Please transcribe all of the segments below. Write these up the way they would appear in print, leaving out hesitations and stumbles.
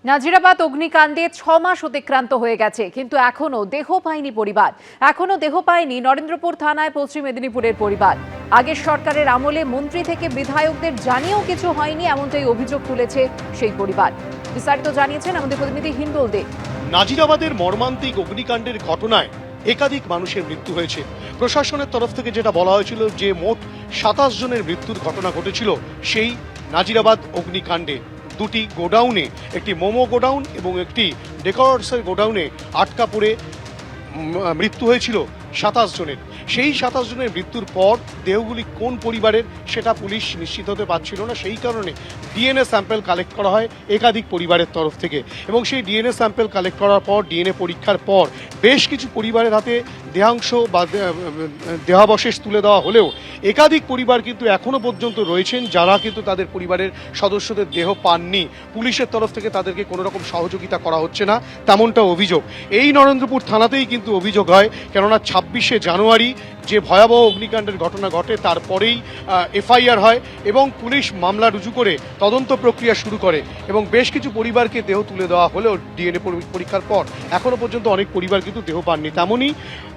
নাজিরাবাদ অগ্নিকাণ্ডে 6 মাস অতিক্রান্ত হয়ে গেছে, কিন্তু এখনো দেহ পায়নি পরিবার। এখনো দেহ পায়নি নরেন্দ্রপুর থানায় পশ্চিম মেদিনীপুরের পরিবার। আগের সরকারের আমলে মন্ত্রী থেকে বিধায়কদের জানিয়েও কিছু হয়নি, এমনটাই অভিযোগ তুলেছে সেই পরিবার। বিস্তারিত জানিয়েছেন আমাদের প্রতিনিধি হিন্দোল দে। নাজিরাবাদের মর্মান্তিক অগ্নিকাণ্ডের ঘটনায় একাধিক মানুষের মৃত্যু হয়েছে। প্রশাসনের তরফ থেকে যেটা বলা হয়েছিল যে মোট 27 জনের মৃত্যুর ঘটনা ঘটেছিল সেই নাজিরাবাদ অগ্নিকাণ্ডে। দুটি গোডাউনে, একটি মোমো গোডাউন এবং একটি ডেকোরেটসের গোডাউনে আটকা পড়ে মৃত্যু হয়েছিল 27 জনের। সেই 27 জনের মৃত্যুর পর দেহগুলি কোন পরিবারের সেটা পুলিশ নিশ্চিত হতে পারছিল না। সেই কারণে ডিএনএ স্যাম্পল কালেক্ট করা হয় একাধিক পরিবারের তরফ থেকে, এবং সেই ডিএনএ স্যাম্পল কালেক্ট করার পর ডিএনএ পরীক্ষার পর বেশ কিছু পরিবারের হাতে দেহাংশ বা দেহাবশেষ তুলে দেওয়া হলেও একাধিক পরিবার কিন্তু এখনো পর্যন্ত রয়েছেন যারা কিন্তু তাদের পরিবারের সদস্যদের দেহ পাননি। পুলিশের তরফ থেকে তাদেরকে কোনো রকম সহযোগিতা করা হচ্ছে না, তেমনটা অভিযোগ। এই নরেন্দ্রপুর থানাতেই কিন্তু অভিযোগ হয়, কেননা 26শে জানুয়ারি যে ভয়াবহ অগ্নিকাণ্ডের ঘটনা ঘটে তারপরেই এফআইআর হয় এবং পুলিশ মামলা রুজু করে তদন্ত প্রক্রিয়া শুরু করে, এবং বেশ কিছু পরিবারকে দেহ তুলে দেওয়া হলেও ডিএনএ পরীক্ষার পর এখনো পর্যন্ত অনেক পরিবার কিন্তু দেহ পাননি। তেমনই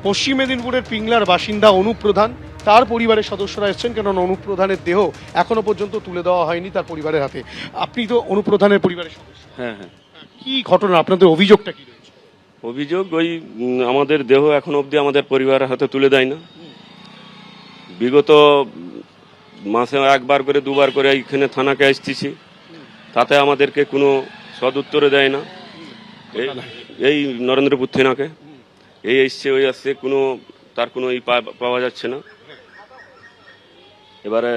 পশ্চিম মেদিনীপুরের পিংলার বাসিন্দা অনুপ প্রধান, তার পরিবারের সদস্যরা এসেছেন, কেননা অনুপ প্রধানের দেহ এখনো পর্যন্ত তুলে দেওয়া হয়নি তার পরিবারের হাতে। আপনি তো অনুপ প্রধানের পরিবারের সদস্য। হ্যাঁ হ্যাঁ। কি ঘটনা, আপনাদের অভিযোগটা কি রয়েছে? অভিযোগ ওই আমাদের দেহ এখন অবধি আমাদের পরিবারের হাতে তুলে দেয় না। বিগত মাসে একবার করে দুবার করে এইখানে থানাকে আসতেছি, তাতে আমাদেরকে কোনো সদুত্তরে দেয় না। এই নরেন্দ্রপুর থানাকে এই এসছে ওই আসছে, কোনো তার কোনো পাওয়া যাচ্ছে না। এবারে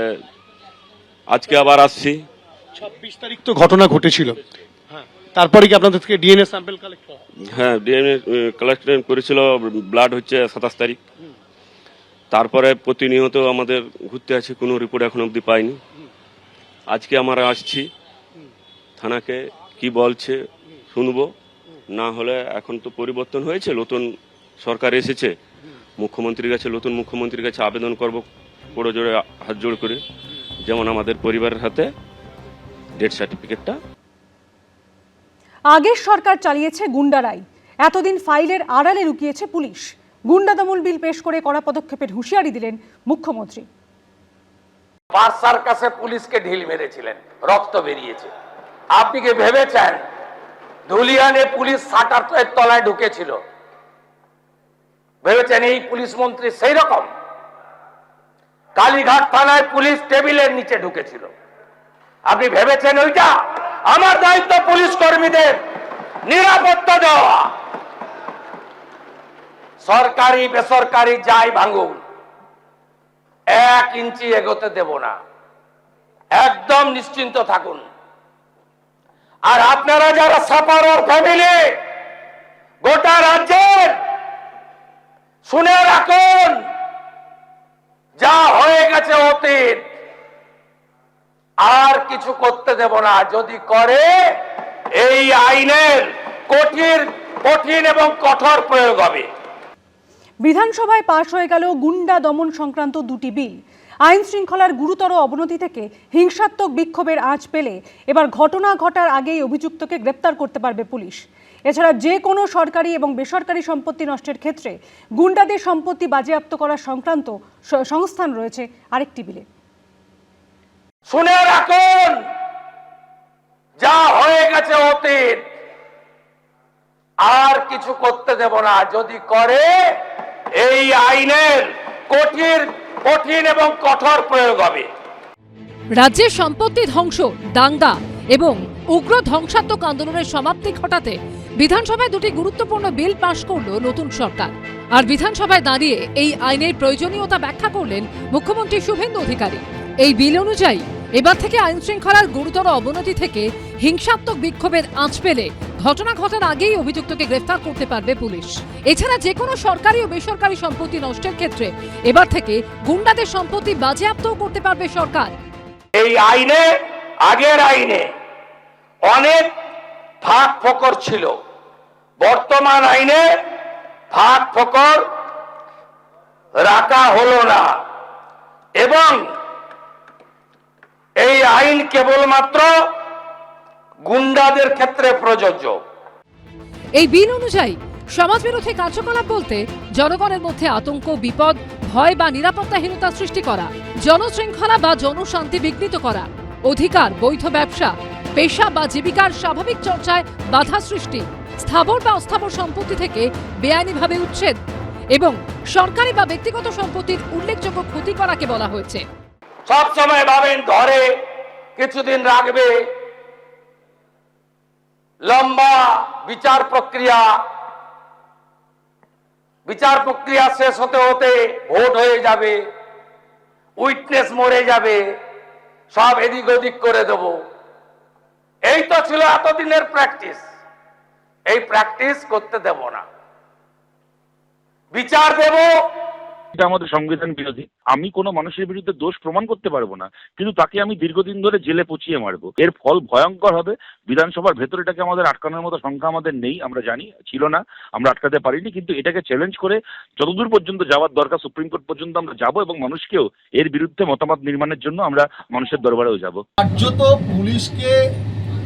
আজকে আবার আসছি। 26 তারিখ তো ঘটনা ঘটেছিল, তারপরে কি আপনাদের থেকে ডিএনএ স্যাম্পল কালেক্ট করা? হ্যাঁ, ডিএনএ কালেকশন করেছিল, ব্লাড হচ্ছে 27 তারিখ। তারপরে প্রতিনিয়ত আমাদের ঘুরতে আছে, কোনো রিপোর্ট এখন অবধি পাইনি। আজকে আমরা আসছি থানাকে, কি বলছে শুনবো। না হলে এখন তো পরিবর্তন হয়েছে, নতুন সরকার এসেছে, মুখ্যমন্ত্রীর কাছে নতুন মুখ্যমন্ত্রীর কাছে আবেদন করব বড় জোরে হাত জোড় করে, যেমন আমাদের পরিবারের হাতে ডেথ সার্টিফিকেটটা। আগের সরকার চালিয়েছে গুন্ডারাই, এতদিন ফাইলের আড়ালে লুকিয়েছে পুলিশ। গুন্ডা দমন বিল পেশ করে কড়া পদক্ষেপের হুঁশিয়ারি দিলেন মুখ্যমন্ত্রী। পার্সার কাছে পুলিশকে ঢিল মেরেছিলেন, রক্ত বেরিয়েছে। আপনি কি ভেবেছেন ধুলিয়ানে পুলিশ শাটারের তলায় ঢুকেছিল? ভেবেছেন এই পুলিশ মন্ত্রী সেই রকম? কালীঘাট থানায় পুলিশ টেবিলের নিচে ঢুকেছিল। আপনি ভেবেছেন ওইটা? আমার দায়িত্ব পুলিশ কর্মীদের নিরাপত্তা দেওয়া। সরকারি বেসরকারি যাই ভাঙুন, 1 ইঞ্চি এগোতে দেব না, একদম নিশ্চিন্ত থাকুন। আর আপনারা যারা সাপারর ফ্যামিলি, গোটা রাজ্যের শুনে রাখুন, যা হয়ে গেছে অতীত, আর কিছু করতে দেব না। যদি করে এই আইনের কঠিন এবং কঠোর প্রয়োগ হবে। বিধানসভায় পাশ হয়ে গেল গুন্ডা দমন সংক্রান্ত দুটি বিল। আইন শৃঙ্খলার গুরুতর অবনতি থেকে হিংসাত্মক বিক্ষোভের আঁচ পেলে এবার ঘটনা ঘটার আগেই অভিযুক্তকে গ্রেপ্তার করতে পারবে পুলিশ। এছাড়া যে কোনো সরকারি এবং বেসরকারি সম্পত্তি নষ্টের ক্ষেত্রে গুন্ডাদের সম্পত্তি বাজেয়াপ্ত করা সংক্রান্ত সংস্থান রয়েছে আরেকটি বিলে। শুনে রাখুন, যা হয়ে গেছে অতীত, আর কিছু করতে দেব না। যদি করে এই আইনের কঠিন এবং কঠোর প্রয়োগ হবে। রাজ্যের সম্পত্তি ধ্বংস, দাঙ্গা এবং উগ্র ধ্বংসাত্মক আন্দোলনের সমাপ্তি ঘটাতে বিধানসভায় দুটি গুরুত্বপূর্ণ বিল পাশ করল নতুন সরকার। আর বিধানসভায় দাঁড়িয়ে এই আইনের প্রয়োজনীয়তা ব্যাখ্যা করলেন মুখ্যমন্ত্রী শুভেন্দু অধিকারী। এই বিল অনুযায়ী এবার থেকে আইন শৃঙ্খলার গুরুতর অবনতি থেকে হিংসাত্মক বিক্ষোভের আঁচ পেলে ঘটনা ঘটার আগেই অভিযুক্তকে গ্রেফতার করতে পারবে পুলিশ। এছাড়া যে কোনো সরকারি ও বেসরকারি সম্পত্তি নষ্টের ক্ষেত্রে এবার থেকে গুন্ডাদের সম্পত্তি বাজেয়াপ্তও করতে পারবে সরকার। এই আইনে, আগের আইনে অনেক ফাঁক ফোকর ছিল, বর্তমান আইনে ফাঁক ফোকর রাখা হলো না, এবং এই আইন কেবলমাত্র গুন্ডাদের ক্ষেত্রে প্রযোজ্য। এই বিল অনুযায়ী সমাজবিরোধী কার্যকলাপ বলতে জনগণের মধ্যে আতঙ্ক, বিপদ, ভয় বা নিরাপত্তাহীনতা সৃষ্টি করা, জনশৃঙ্খলা বা জনশান্তি বিঘ্নিত করা, অধিকার, বৈধ ব্যবসা, পেশা বা জীবিকার স্বাভাবিক চর্চায় বাধা সৃষ্টি, স্থাবর বা অস্থাবর সম্পত্তি থেকে বেআইনিভাবে উচ্ছেদ এবং সরকারি বা ব্যক্তিগত সম্পত্তির উল্লেখযোগ্য ক্ষতি করাকে বলা হয়েছে। সব সময় ভাবেন ধরে কিছুদিন রাখবে, লম্বা বিচার প্রক্রিয়া শেষ হতে হতে ভোট হয়ে যাবে, উইটনেস মরে যাবে, সব এদিক ওদিক করে দেব। এই তো ছিল এতদিনের প্র্যাকটিস। এই প্র্যাকটিস করতে দেব না, বিচার দেব। এটা আমাদের সংবিধান বিরোধী। আমি কোনো মানুষের বিরুদ্ধে দোষ প্রমাণ করতে পারবো না, কিন্তু তাকে আমি দীর্ঘদিন ধরে জেলে পচিয়ে মারবো। এর ফল ভয়ঙ্কর হবে। বিধানসভার ভেতরে এটাকে আমাদের আটকানোর মতো সংখ্যা আমাদের নেই, আমরা জানি, ছিল না, আমরা আটকাতে পারিনি, কিন্তু এটাকে চ্যালেঞ্জ করে যতদূর পর্যন্ত যাওয়ার দরকার সুপ্রিম কোর্ট পর্যন্ত আমরা যাব এবং মানুষকেও এর বিরুদ্ধে মতামত নির্মাণের জন্য আমরা মানুষের দরবারেও যাব। কার্যত পুলিশকে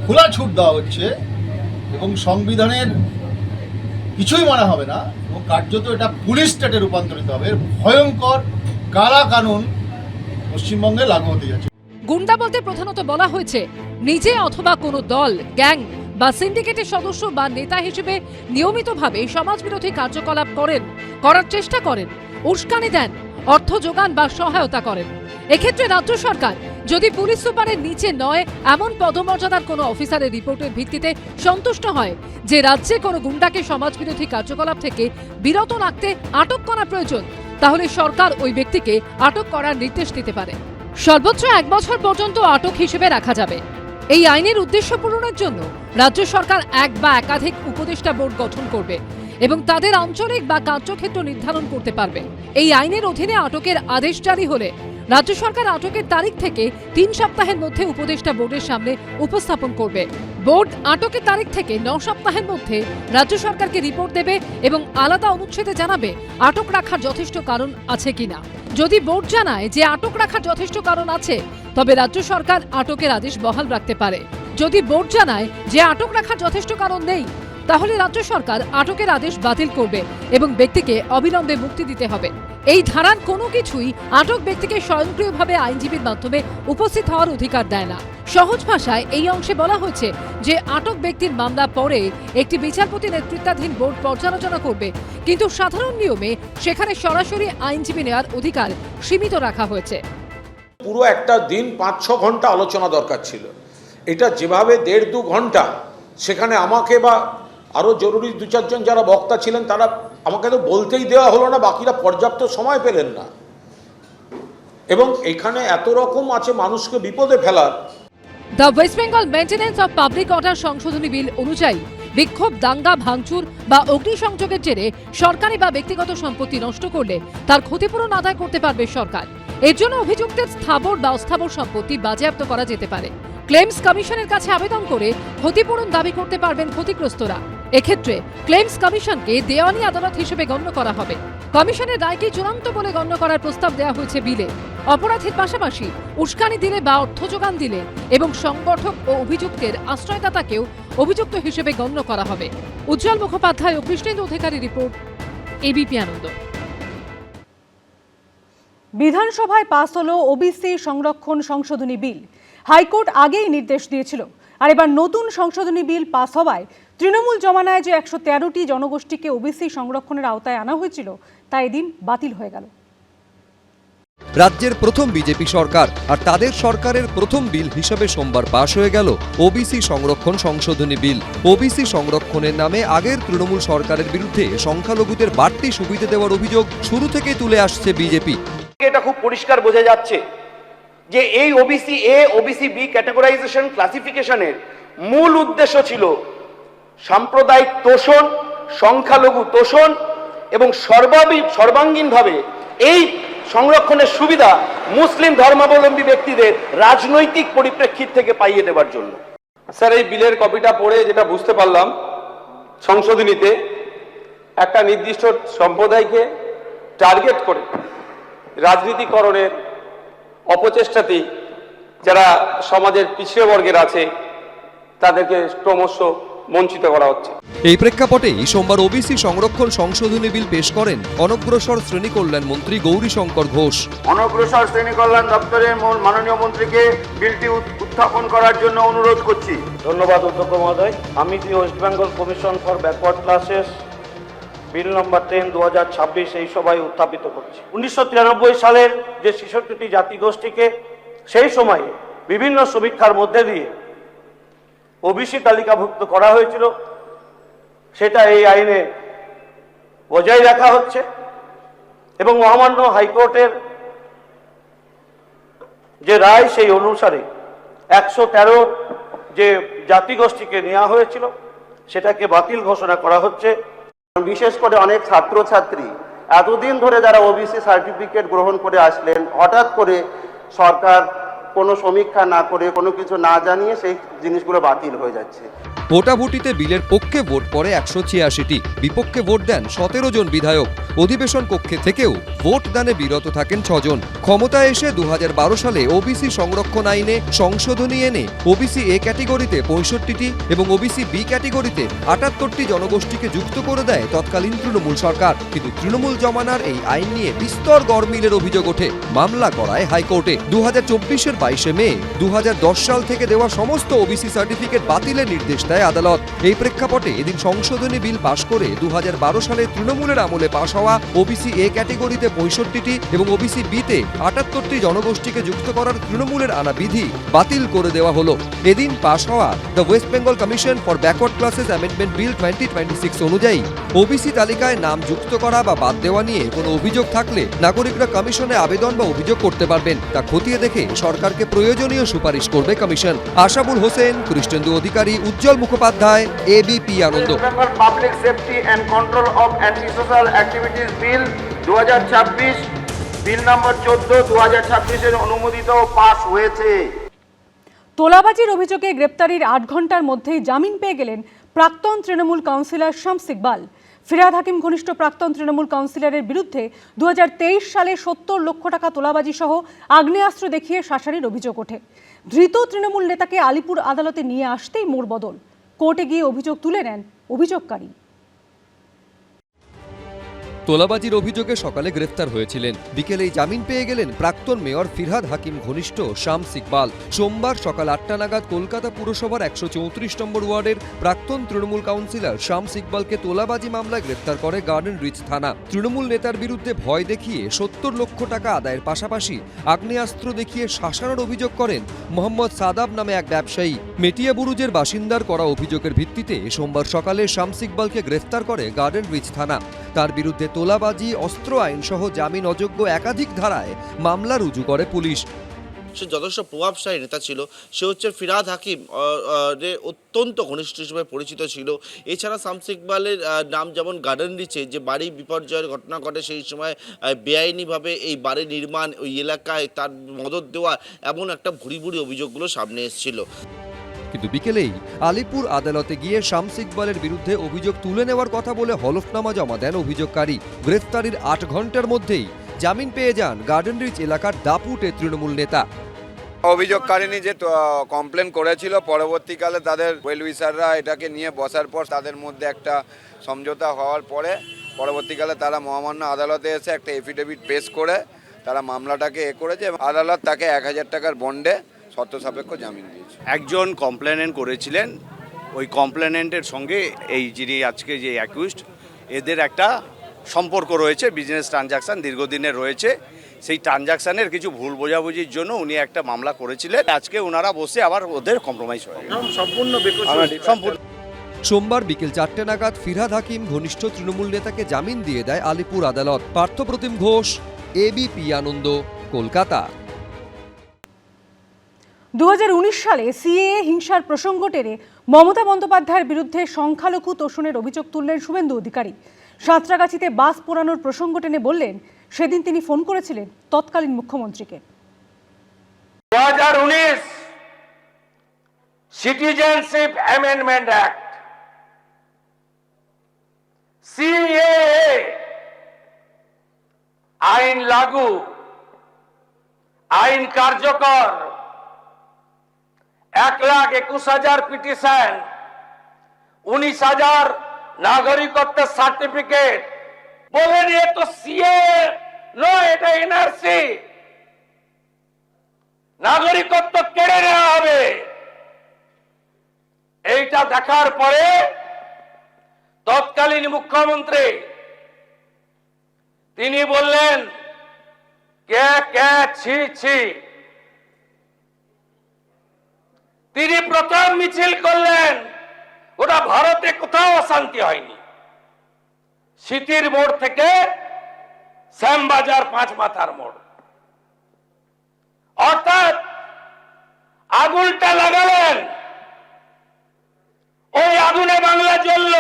খোলা ছুট দেওয়া হচ্ছে এবং সংবিধানের কিছুই মানা হবে না এবং কার্যত এটা পুলিশ স্টেটে রূপান্তরিত হবে। ভয়ঙ্কর কালা কানুন পশ্চিমবঙ্গে লাগু হতে যাচ্ছে। গুন্ডা বলতে প্রধানত বলা হয়েছে নিজে অথবা কোনো দল, গ্যাং বা সিন্ডিকেটের সদস্য বা নেতা হিসেবে নিয়মিতভাবে সমাজবিরোধী কার্যকলাপ করার চেষ্টা করেন, উস্কানি দেন, অর্থ যোগান বা সহায়তা করেন। এক্ষেত্রে রাজ্য সরকার যদি পুলিশ সুপারের নিচে নয় এমন পদমর্যাদার কোনো অফিসারের রিপোর্টের ভিত্তিতে সন্তুষ্ট হয় যে রাজ্যে কোনো গুন্ডাকে সমাজবিরোধী কার্যকলাপ থেকে বিরত রাখতে আটক করা প্রয়োজন, তাহলে সরকার ওই ব্যক্তিকে আটক করার নির্দেশ দিতে পারে। সর্বোচ্চ 1 বছর পর্যন্ত আটক হিসেবে রাখা যাবে। এই আইনের উদ্দেশ্য পূরণের জন্য রাজ্য সরকার এক বা একাধিক উপদেষ্টা বোর্ড গঠন করবে এবং তাদের আঞ্চলিক বা কার্যক্ষেত্র নির্ধারণ করতে পারবে। এই আইনের অধীনে আটকের আদেশ জারি হলে রাজ্য সরকার আটকের তারিখ থেকে 3 সপ্তাহের মধ্যে উপদেষ্টা বোর্ডের সামনে উপস্থাপন করবে। বোর্ড আটকের তারিখ থেকে 9 সপ্তাহের মধ্যে রাজ্য সরকারকে রিপোর্ট দেবে এবং আলাদা অনুচ্ছেদে জানাবে আটক রাখার যথেষ্ট কারণ আছে কিনা। যদি বোর্ড জানায় যে আটক রাখার যথেষ্ট কারণ আছে, তবে রাজ্য সরকার আটকের আদেশ বহাল রাখতে পারে। যদি বোর্ড জানায় যে আটক রাখার যথেষ্ট কারণ নেই, তাহলে রাজ্য সরকার আটকের আদেশ বাতিল করবে এবং ব্যক্তিকে অবিলম্বে মুক্তি দিতে হবে। এই ধারার কোনো কিছুই আটক ব্যক্তিকে স্বয়ংক্রিয়ভাবে আইনজীবীর মাধ্যমে উপস্থিত হওয়ার অধিকার দেয় না। সহজ ভাষায় এই অংশে বলা হয়েছে যে আটক ব্যক্তির মামলা পরে একটি বিচারপতি নেতৃত্বাধীন বোর্ড পর্যালোচনা করবে, কিন্তু সাধারণ নিয়মে সেখানে সরাসরি আইনজীবী নেওয়ার অধিকার সীমিত রাখা হয়েছে। পুরো একটা দিন 5-6 ঘন্টা আলোচনা দরকার ছিল। এটা যেভাবে 1.5-2 ঘন্টা, সেখানে আমাকে বা আরও জরুরি 2-4 জন যারা বক্তা ছিলেন তারা আমাকে তো বলতেই দেওয়া হলো না, বাকিরা পর্যাপ্ত সময় পেলেন না। এবং এখানে এত রকম আছে মানুষকে বিপদে ফেলার। The West Bengal maintenance of public order সংশোধনী বিল অনুযায়ী বিক্ষোভ, দাঙ্গা, ভাঙচুর বা অগ্নিসংযোগের জেরে সরকারি বা ব্যক্তিগত সম্পত্তি নষ্ট করলে তার ক্ষতিপূরণ আদায় করতে পারবে সরকার। এর জন্য অভিযুক্তের স্থাবর বা অস্থাবর সম্পত্তি বাজেয়াপ্ত করা যেতে পারে। ক্লেমস কমিশনের কাছে আবেদন করে ক্ষতিপূরণ দাবি করতে পারবেন ক্ষতিগ্রস্তরা। এক্ষেত্রে ক্লেমস কমিশনকে দেওয়ানি আদালত হিসেবে গণ্য করা হবে। কমিশনের রায়কে চূড়ান্ত বলে গণ্য করার প্রস্তাব দেওয়া হয়েছে বিলে। অপরাধের পাশাপাশি উস্কানি দিলে বা অর্থ যোগান দিলে এবং সংগঠক ও অভিযুক্তের আশ্রয়দাতাকেও অভিযুক্ত হিসেবে গণ্য করা হবে। উজ্জ্বল মুখোপাধ্যায় ও কৃষ্ণেন্দু অধিকারী রিপোর্ট, এবিপি আনন্দ। বিধানসভায় পাস হলো ওবিসি সংরক্ষণ সংশোধনী বিল। হাইকোর্ট আগেই নির্দেশ দিয়েছিল, আর এবার নতুন সংশোধনী বিল পাস হওয়ায় তৃণমূল জমানায় যে 113টি জনগোষ্ঠীকে ওবিসি সংরক্ষণের আওতায় আনা হয়েছিল তা এদিন বাতিল হয়ে গেল। রাজ্যের প্রথম বিজেপি সরকার আর তাদের সরকারের প্রথম বিল হিসেবে সোমবার পাশ হয়ে গেল ওবিসি সংরক্ষণ সংশোধনী বিল। ওবিসি সংরক্ষণের নামে আগের তৃণমূল সরকারের বিরুদ্ধে সংখ্যালঘুদের বাড়তি সুবিধা দেওয়ার অভিযোগ শুরু থেকেই তুলে আসছে বিজেপি। এটা খুব পরিষ্কার বোঝা যাচ্ছে যে এই OBC A, OBC B categorisation ক্লাসিফিকেশনের মূল উদ্দেশ্য ছিল সাম্প্রদায়িক তোষণ, সংখ্যালঘু তোষণ এবং সর্বাঙ্গীনভাবে এই সংরক্ষণের সুবিধা মুসলিম ধর্মাবলম্বী ব্যক্তিদের রাজনৈতিক পরিপ্রেক্ষিত থেকে পাইয়ে দেওয়ার জন্য। স্যার, এই বিলের কপিটা পড়ে যেটা বুঝতে পারলাম, সংশোধনীতে একটা নির্দিষ্ট সম্প্রদায়কে টার্গেট করে রাজনীতিকরণের অপচেষ্টাতেই যারা সমাজের পিছিয়ে বর্গের আছে তাদেরকে ক্রমশ বঞ্চিত করা হচ্ছে। এই প্রেক্ষাপটেই সোমবার ওবিসি সংরক্ষণ সংশোধনী বিল পেশ করেন অনগ্রসর শ্রেণী কল্যাণ মন্ত্রী গৌরীশঙ্কর ঘোষ। অনগ্রসর শ্রেণী কল্যাণ দপ্তরের মাননীয় মন্ত্রীকে বিলটি উত্থাপন করার জন্য অনুরোধ করছি। ধন্যবাদ অধ্যক্ষ মহোদয়। আমি the West Bengal commission for backward classes bill number 10 2026 এই সভায় উত্থাপিত করছি। 1993 সালের যে 66টি জাতিগোষ্ঠীকে সেই সময়ে বিভিন্ন সমীক্ষার মধ্যে দিয়ে ওবিসি তালিকাভুক্ত করা হয়েছিল, সেটা এই আইনে বজায় রাখা হচ্ছে এবং মহামান্য হাইকোর্টের যে রায় সেই অনুসারে 113 যে জাতিগোষ্ঠীকে নেওয়া হয়েছিল সেটাকে বাতিল ঘোষণা করা হচ্ছে। বিশেষ করে অনেক ছাত্রছাত্রী এতদিন ধরে যারা ওবিসি সার্টিফিকেট গ্রহণ করে আসলেন, হঠাৎ করে সরকার কোনো সমীক্ষা না করে কোনো কিছু না জানিয়ে সেই জিনিসগুলো বাতিল হয়ে যাচ্ছে। ভোটাভুটিতে বিলের পক্ষে ভোট পড়ে 186টি, বিপক্ষে ভোট দেন 17 জন বিধায়ক। অধিবেশন কক্ষে থেকেও ভোট দানে বিরত থাকেন 6 জন। ক্ষমতায় এসে 2012 সালে ওবিসি সংরক্ষণ আইনে সংশোধনী এনে ওবিসি এ ক্যাটেগরিতে 65টি এবং ওবিসি বি ক্যাটেগরিতে 78টি জনগোষ্ঠীকে যুক্ত করে দেয় তৎকালীন তৃণমূল সরকার। কিন্তু তৃণমূল জমানার এই আইন নিয়ে বিস্তর গরমিলের অভিযোগ ওঠে, মামলা করায় হাইকোর্টে। 2024-এর 22 মে 2010 সাল থেকে দেওয়া সমস্ত ওবিসি সার্টিফিকেট বাতিলের নির্দেশ দেয় আদালত। এই প্রেক্ষাপটে এদিন সংশোধনী বিল পাশ করে 2012 সালে তৃণমূলের আমলে পাশ হওয়া ওবিসি এ ক্যাটেগরিতে 65টি এবং ওবিসি বিতে 78টি জনগোষ্ঠীকে যুক্ত করার তৃণমূলের আনা বিধি বাতিল করে দেওয়া হলো। এদিন পাশ হওয়া the West Bengal commission for backward classes amendment bill 2026 অনুযায়ী ওবিসি তালিকায় নাম যুক্ত করা বা বাদ দেওয়া নিয়ে কোনো অভিযোগ থাকলে নাগরিকরা কমিশনে আবেদন বা অভিযোগ করতে পারবেন। তা খতিয়ে দেখে সরকারকে প্রয়োজনীয় সুপারিশ করবে কমিশন। Ashabul Hossain, Krishnendu Adhikari, Ujjwal Mukhopadhyay, ABP Ananda. Public safety and control of anti social activities bill 2026 bill number 14 2026 এর অনুমোদিত ও পাস হয়েছে। তোলাবাজির অভিযোগে গ্রেপ্তারির 8 ঘন্টার মধ্যেই জামিন পেয়ে গেলেন প্রাক্তন তৃণমূল কাউন্সিলর শামস ইকবাল। ফিরহাদ হাকিম ঘনিষ্ঠ প্রাক্তন তৃণমূল কাউন্সিলরের বিরুদ্ধে 2023 সালে 70 লক্ষ টাকা তোলাবাজি সহ আগ্নেয়াস্ত্র দেখিয়ে শাসানির অভিযোগ ওঠে। ধৃত তৃণমূল নেতাকে আলিপুর আদালতে নিয়ে আসতেই মোড়বদল। কোর্টে গিয়ে অভিযোগ তুলে নেন অভিযোগকারী। তোলাবাজির অভিযোগে সকালে গ্রেফতার হয়েছিলেন, বিকেলেই জামিন পেয়ে গেলেন প্রাক্তন মেয়র ফিরহাদ হাকিম ঘনিষ্ঠ শামস ইকবাল। সোমবার সকাল 8টা নাগাদ কলকাতা পুরসভার 134 নম্বর ওয়ার্ডের প্রাক্তন তৃণমূল কাউন্সিলর শামস ইকবালকে তোলাবাজি মামলায় গ্রেফতার করে গার্ডেন রিচ থানা। তৃণমূল নেতার বিরুদ্ধে ভয় দেখিয়ে 70 লক্ষ টাকা আদায়ের পাশাপাশি আগ্নেয়াস্ত্র দেখিয়ে শাসানোর অভিযোগ করেন মোহাম্মদ সাদাব নামে এক ব্যবসায়ী। মেটিয়া বুরুজের বাসিন্দার করা অভিযোগের ভিত্তিতে সোমবার সকালে শামস ইকবালকে গ্রেফতার করে গার্ডেন রিচ থানা। তার বিরুদ্ধে তোলাবাজি, অস্ত্র আইন সহ জামিন অযোগ্য একাধিক ধারায় মামলা রুজু করে পুলিশ। সে যথেষ্ট প্রভাবশালী নেতা ছিল। সে হচ্ছে ফিরহাদ হাকিম অত্যন্ত ঘনিষ্ঠ হিসেবে পরিচিত ছিল। এছাড়া শামস ইকবালের নাম যেমন গার্ডেন রিচে যে বাড়ি বিপর্যয়ের ঘটনা ঘটে সেই সময় বেআইনিভাবে এই বাড়ি নির্মাণ, ওই এলাকায় তার মদত দেওয়া, এমন একটা ভুরি ভুরি অভিযোগগুলো সামনে এসেছিল। কিন্তু বিকেলেই আলিপুর আদালতে গিয়ে শামস ইকবালের বিরুদ্ধে অভিযোগ তুলে নেওয়ার কথা বলে হলফনামা জমা দেন অভিযোগকারী। গ্রেফতারির 8 ঘন্টার মধ্যেই জামিন পেয়ে যান গার্ডেন রিচ এলাকার দাপুটে তৃণমূল নেতা। অভিযোগকারিনী যে কমপ্লেন করেছিল, পরবর্তীকালে তাদের ওয়েল উইসাররা এটাকে নিয়ে বসার পর তাদের মধ্যে একটা সমঝোতা হওয়ার পরে পরবর্তীকালে তারা মহামান্য আদালতে এসে একটা এফিডেভিট পেশ করে তারা মামলাটাকে করেছে। আদালত তাকে 1000 টাকার বন্ডে শর্ত সাপেক্ষ জামিন দিয়েছে। একজন কমপ্লেনেন্ট করেছিলেন, ওই কমপ্লেনেন্টের সঙ্গে এই যিনি আজকে যে অ্যাকিউজড, এদের একটা সম্পর্ক রয়েছে, বিজনেস ট্রানজাকশান দীর্ঘদিনের রয়েছে। সেই ট্রানজাকশানের কিছু ভুল বোঝাবুঝির জন্য উনি একটা মামলা করেছিলেন। আজকে ওনারা বসে আবার ওদের কম্প্রোমাইজ হয়ে সম্পূর্ণ। সোমবার বিকেল 4টে নাগাদ ফিরহাদ হাকিম ঘনিষ্ঠ তৃণমূল নেতাকে জামিন দিয়ে দেয় আলিপুর আদালত। পার্থপ্রতিম ঘোষ, এবিপি আনন্দ, কলকাতা। 2019 সালে সিএএ হিংসার প্রসঙ্গ টেনে মমতা বন্দ্যোপাধ্যায়ের বিরুদ্ধে সংখ্যালঘু তোষণের অভিযোগ তুললেন শুভেন্দু অধিকারী। সাঁতরাগাছিতে বাস পোড়ানোর প্রসঙ্গ টেনে বললেন সেদিন তিনি ফোন করেছিলেন তৎকালীন মুখ্যমন্ত্রীকে। 2019 সিটিজেনশিপ অ্যামেন্ডমেন্ট অ্যাক্ট, সিএএ আইন লাগু, আইন কার্যকর, 1,21,000 পিটিশন, 19,000 নাগরিকত্বের সার্টিফিকেট। বলেন এ তো সিএ নয়, এটা এনআরসি, নাগরিকত্ব কেড়ে নেওয়া হবে। এইটা দেখার পরে তৎকালীন মুখ্যমন্ত্রী তিনি বললেন কে কে ছি ছি। তিনি প্রথম মিছিল করলেন, ওটা ভারতে কোথাও অশান্তি হয়নি, সিটির মোড় থেকে শ্যামবাজার 5 মাথার মোড়, অর্থাৎ আগুনটা লাগালেন, ওই আগুনে বাংলা জ্বলল।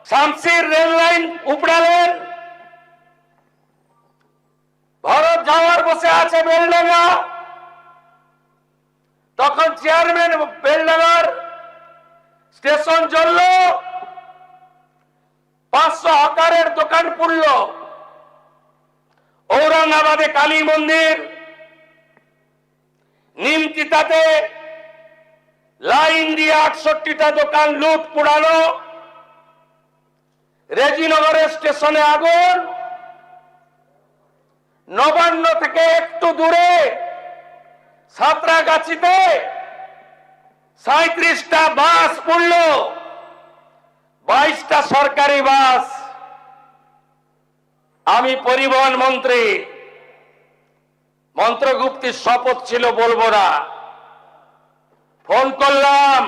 শামসির রেল লাইন উপড়ালেন, ভারত যাওয়ার বসে আছে বেলডাঙ্গা, তখন চেয়ারম্যান বেলডাঙ্গার স্টেশন জ্বলল, 500 হকারের দোকান পুড়ল। ঔরঙ্গাবাদে কালী মন্দির, নিমতিতাতে লাইন দিয়ে 68টা দোকান লুট পোড়ানো, রেজিনগরের স্টেশনে আগুন, নবান্ন থেকে একটু দূরে সাঁতরাগাছিতে 37টা বাস পুড়ল, 22টা সরকারি বাস। আমি পরিবহন মন্ত্রী, মন্ত্রগুপ্তির শপথ ছিল, বলবো না, ফোন করলাম,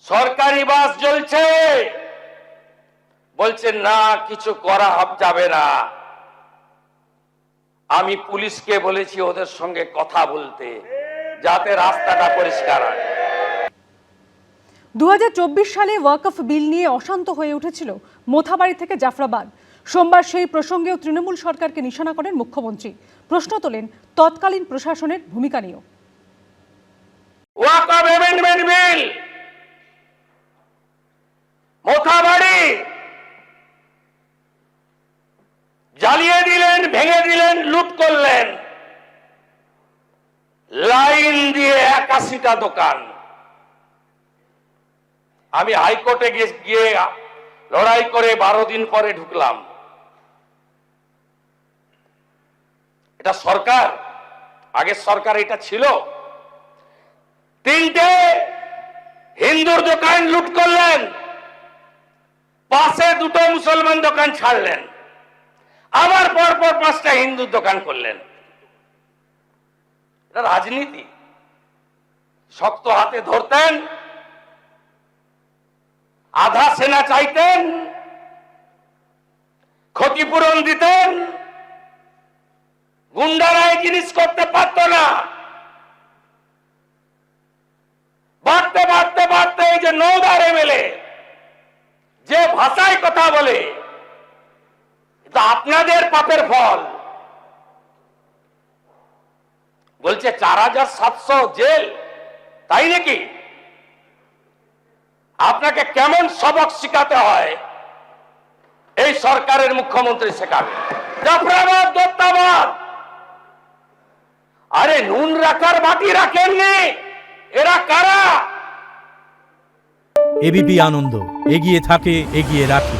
সরকারি বাস জ্বলছে, বলছে না কিছু করা যাবে না। আমি পুলিশকে বলেছি ওদের সঙ্গে কথা বলতে, যাতে রাস্তাটা পরিষ্কার হয়। 2024 সালে ওয়াকফ বিল নিয়ে অশান্ত হয়ে উঠেছিল মোথাবাড়ি থেকে জাফরাবাদ। সোমবার সেই প্রসঙ্গেও তৃণমূল সরকারকে নিশানা করেন মুখ্যমন্ত্রী। প্রশ্ন তোলেন তৎকালীন প্রশাসনের ভূমিকা নিয়েও। ওয়াকফ অ্যামেন্ডমেন্ট বিল মোথাবাড়ি জ্বালিয়ে দিলেন, ভেঙে দিলেন, লুট করলেন, লাইন দিয়ে 81টা দোকান। আমি হাইকোর্টে গিয়ে লড়াই করে 12 দিন পরে ঢুকলাম। এটা সরকার, আগের সরকার এটা ছিল। 3টে হিন্দুর দোকান লুট করলেন, পাশে 2টো মুসলমান দোকান ছাড়লেন, আবার পরপর 5টা হিন্দুর দোকান করলেন। এটা রাজনীতি। শক্ত হাতে ধরতেন, আধা সেনা চাইতেন, ক্ষতিপূরণ দিতেন, গুন্ডারা এই জিনিস করতে পারত না। বাড়তে বাড়তে বাড়তে এই যে নওদার এমএলএ যে ভাষায় কথা বলে, এটা আপনাদের পাপের ফল। বলছে 4700 জেল, তাই নাকি? আপনাকে কেমন সবক শিখাতে হয় এই সরকারের মুখ্যমন্ত্রী শেখাবে। জাফরাবাদ, দত্তাবাদ, আরে নুন রাখার বাটি রাখেননি, এরা কারা? এবিপি আনন্দ, এগিয়ে থাকে, এগিয়ে রাখে।